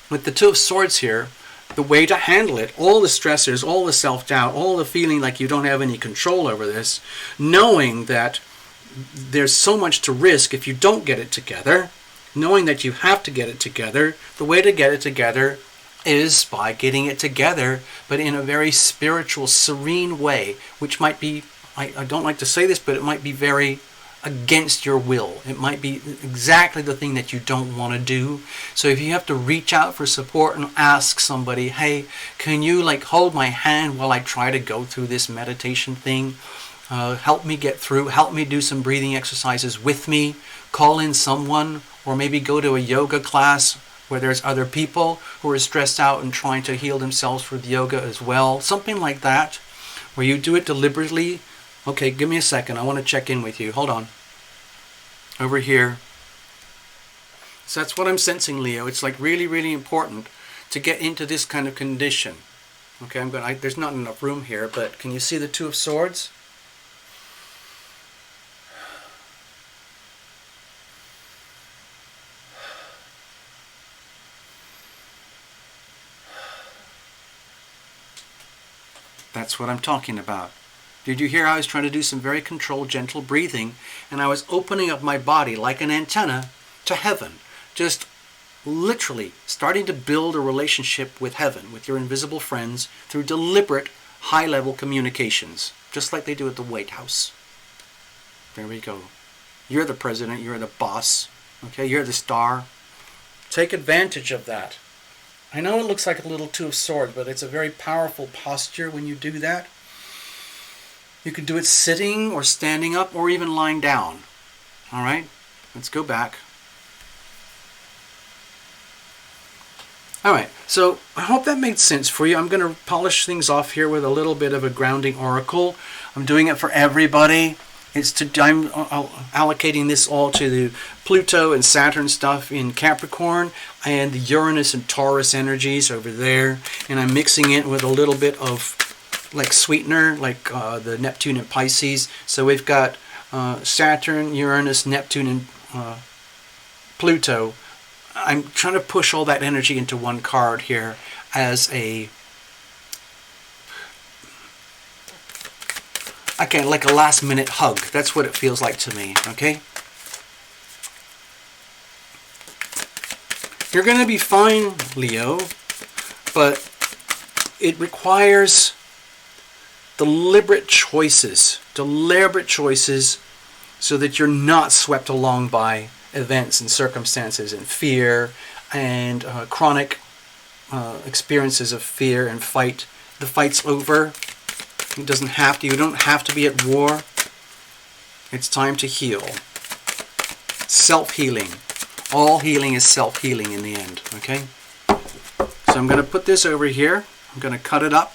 with the Two of Swords here, the way to handle it, all the stressors, all the self-doubt, all the feeling like you don't have any control over this, knowing that there's so much to risk if you don't get it together, knowing that you have to get it together, the way to get it together is by getting it together, but in a very spiritual, serene way, which might be, I don't like to say this, but it might be very against your will. It might be exactly the thing that you don't want to do. So if you have to reach out for support and ask somebody, hey, can you hold my hand while I try to go through this meditation thing? Help me get through, help me do some breathing exercises with me, call in someone, or maybe go to a yoga class where there's other people who are stressed out and trying to heal themselves with yoga as well. Something like that, where you do it deliberately. Okay, give me a second. I want to check in with you. Hold on. Over here. So that's what I'm sensing, Leo. It's really important to get into this kind of condition. Okay, there's not enough room here, but can you see the Two of Swords? That's what I'm talking about. Did you hear how I was trying to do some very controlled, gentle breathing, and I was opening up my body like an antenna to heaven, just literally starting to build a relationship with heaven, with your invisible friends, through deliberate, high-level communications, just like they do at the White House. There we go. You're the president, you're the boss, okay? You're the star. Take advantage of that. I know it looks like a little Two of Swords, but it's a very powerful posture when you do that. You can do it sitting or standing up or even lying down. All right? Let's go back. All right, so I hope that made sense for you. I'm going to polish things off here with a little bit of a grounding oracle. I'm doing it for everybody. I'm allocating this all to the Pluto and Saturn stuff in Capricorn and the Uranus and Taurus energies over there. And I'm mixing it with a little bit of like sweetener, like the Neptune and Pisces. So we've got Saturn, Uranus, Neptune, and Pluto. I'm trying to push all that energy into one card here as like a last minute hug. That's what it feels like to me, okay? You're going to be fine, Leo, but it requires deliberate choices so that you're not swept along by events and circumstances and fear and chronic experiences of fear and fight. The fight's over. It doesn't have to. You don't have to be at war. It's time to heal. Self-healing. All healing is self-healing in the end. Okay? So I'm going to put this over here. I'm going to cut it up.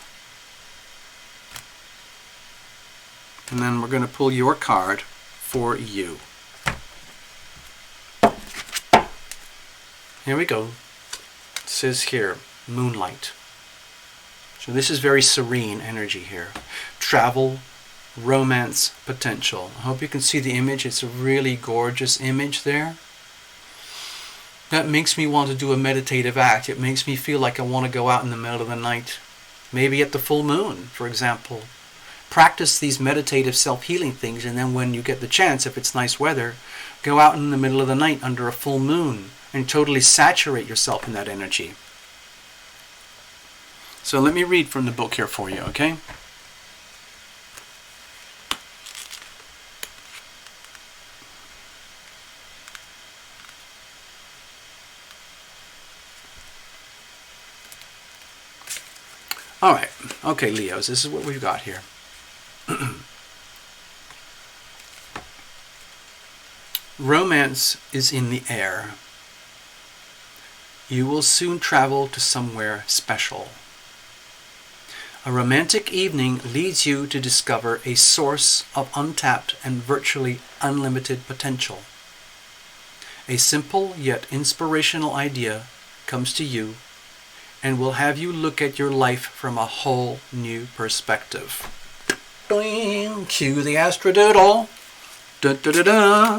And then we're going to pull your card for you. Here we go. It says here, moonlight. So this is very serene energy here. Travel, romance, potential. I hope you can see the image. It's a really gorgeous image there. That makes me want to do a meditative act. It makes me feel like I want to go out in the middle of the night. Maybe at the full moon, for example. Practice these meditative self-healing things, and then when you get the chance, if it's nice weather, go out in the middle of the night under a full moon and totally saturate yourself in that energy. So let me read from the book here for you, okay? All right. Okay, Leos, this is what we've got here. Romance is in the air. You will soon travel to somewhere special. A romantic evening leads you to discover a source of untapped and virtually unlimited potential. A simple yet inspirational idea comes to you and will have you look at your life from a whole new perspective. Doing, cue the astrodoodle. Da, da, da, da.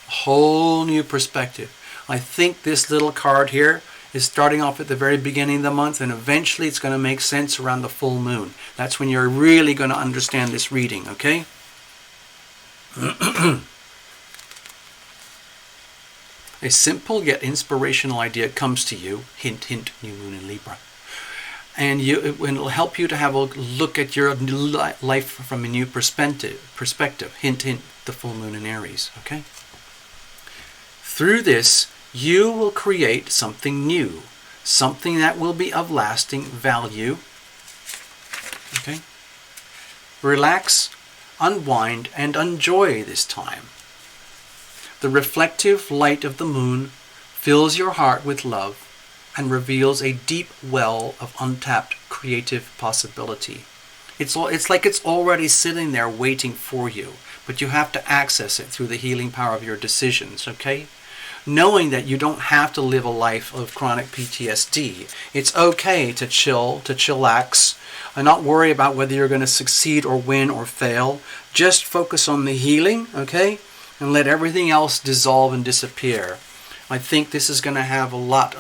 A whole new perspective. I think this little card here is starting off at the very beginning of the month, and eventually it's going to make sense around the full moon. That's when you're really going to understand this reading, okay? A simple yet inspirational idea comes to you, hint, hint, new moon in Libra. And it will help you to have a look at your life from a new perspective, hint, hint, the full moon in Aries, okay? Through this, you will create something new, something that will be of lasting value. Okay? Relax, unwind, and enjoy this time. The reflective light of the moon fills your heart with love and reveals a deep well of untapped creative possibility. It's like it's already sitting there waiting for you, but you have to access it through the healing power of your decisions, okay? knowing that you don't have to live a life of chronic PTSD. It's okay to chill, to chillax, and not worry about whether you're going to succeed or win or fail. Just focus on the healing, okay? And let everything else dissolve and disappear. I think this is going to have a lot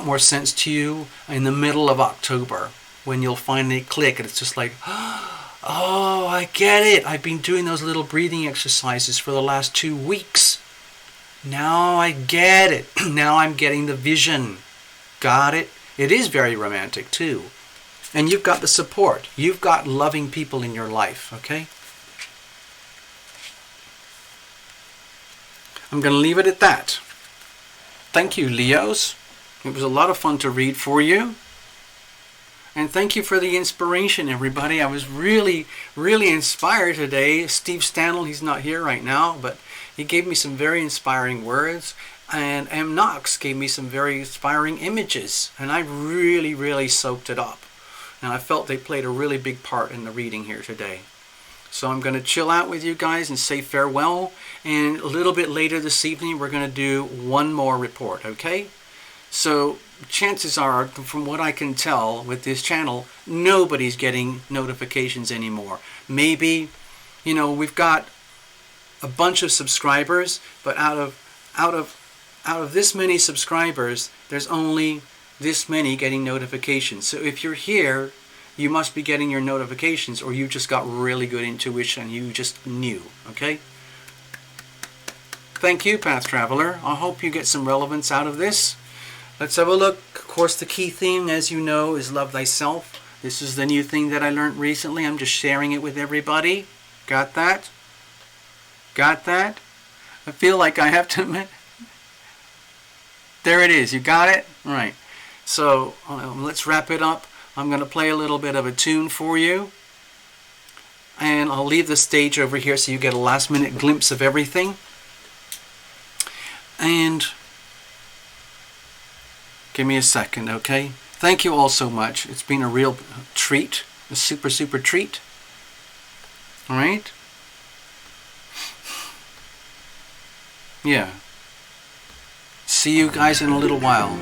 more sense to you in the middle of October, when you'll finally click and it's just like, oh, I get it. I've been doing those little breathing exercises for the last 2 weeks. Now I get it. Now I'm getting the vision. Got it? It is very romantic too. And you've got the support. You've got loving people in your life, okay? I'm going to leave it at that. Thank you, Leos. It was a lot of fun to read for you. And thank you for the inspiration, everybody. I was really, really inspired today. Steve Stanley, he's not here right now, but he gave me some very inspiring words. And M. Knox gave me some very inspiring images. And I really, really soaked it up. And I felt they played a really big part in the reading here today. So I'm going to chill out with you guys and say farewell. And a little bit later this evening, we're going to do one more report, okay? So chances are, from what I can tell with this channel, nobody's getting notifications anymore. Maybe, we've got a bunch of subscribers, but out of this many subscribers, there's only this many getting notifications. So if you're here, you must be getting your notifications, or you just got really good intuition and you just knew, okay? Thank you, Path Traveler. I hope you get some relevance out of this. Let's have a look. Of course, the key theme, as you know, is love thyself. This is the new thing that I learned recently. I'm just sharing it with everybody. Got that? Got that? I feel like I have to... There it is. You got it? All right. So let's wrap it up. I'm going to play a little bit of a tune for you. And I'll leave the stage over here so you get a last minute glimpse of everything. And give me a second, okay? Thank you all so much. It's been a real treat. A super, super treat. All right? Yeah. See you guys in a little while.